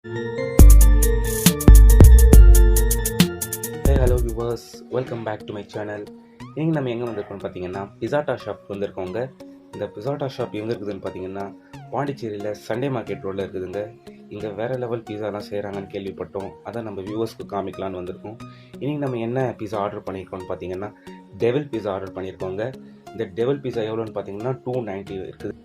Hey hello viewers, welcome back to my channel. இன்னைக்கு நம்ம எங்கே வந்திருக்கோம்னு பார்த்தீங்கன்னா பிஸாட்டா ஷாப் வந்திருக்கோங்க. இந்த பிஸாட்டா ஷாப் எங்கே இருக்குதுன்னு பார்த்தீங்கன்னா பாண்டிச்சேரியில் சண்டே மார்க்கெட் ரோடில் இருக்குதுங்க. இங்கே வேறு லெவல் பீஸாலாம் செய்கிறாங்கன்னு கேள்விப்பட்டோம். அதை நம்ம வியூவர்ஸ்க்கு காமிக்கலான்னு வந்திருக்கோம். இன்றைக்கி நம்ம என்ன பீஸா ஆர்டர் பண்ணியிருக்கோம்னு பார்த்தீங்கன்னா டெவில் பீஸா ஆர்டர் பண்ணியிருக்கோங்க. இந்த டெவில் பீஸா எவ்வளோன்னு பார்த்தீங்கன்னா 290 இருக்குது.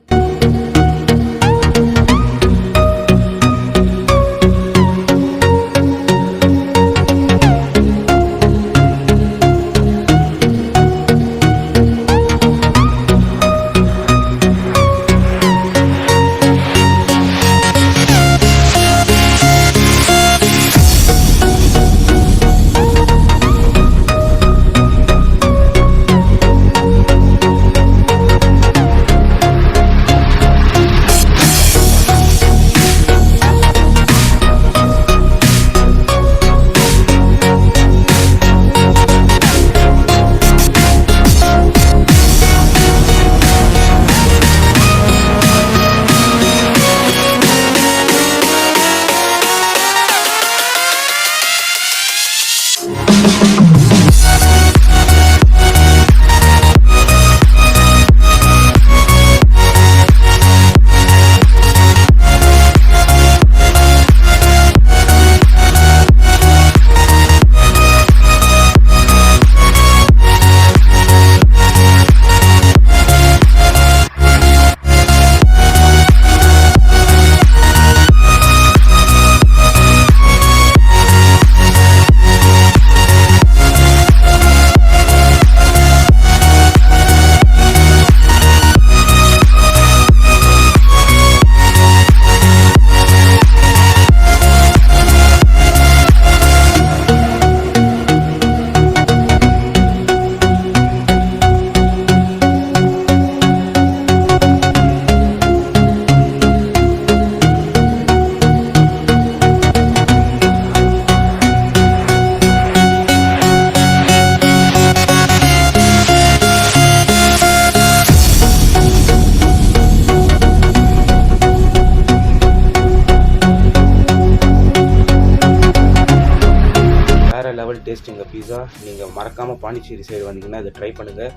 லெவல் டேஸ்ட்டுங்க பீஸா. நீங்கள் மறக்காமல் பாண்டிச்சேரி சைடு வந்தீங்கன்னா இதை ட்ரை பண்ணுங்கள்.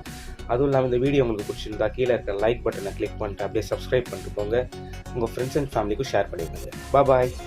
அதுவும் இல்லாமல் இந்த வீடியோ உங்களுக்கு பிடிச்சிருந்தா கீழே இருக்க லைக் பட்டனை கிளிக் பண்ணிட்டு அப்படியே சப்ஸ்கிரைப் பண்ணிட்டு போங்க. உங்கள் ஃப்ரெண்ட்ஸ் அண்ட் ஃபேமிலிக்கும் ஷேர் பண்ணிடுங்க. பாய்.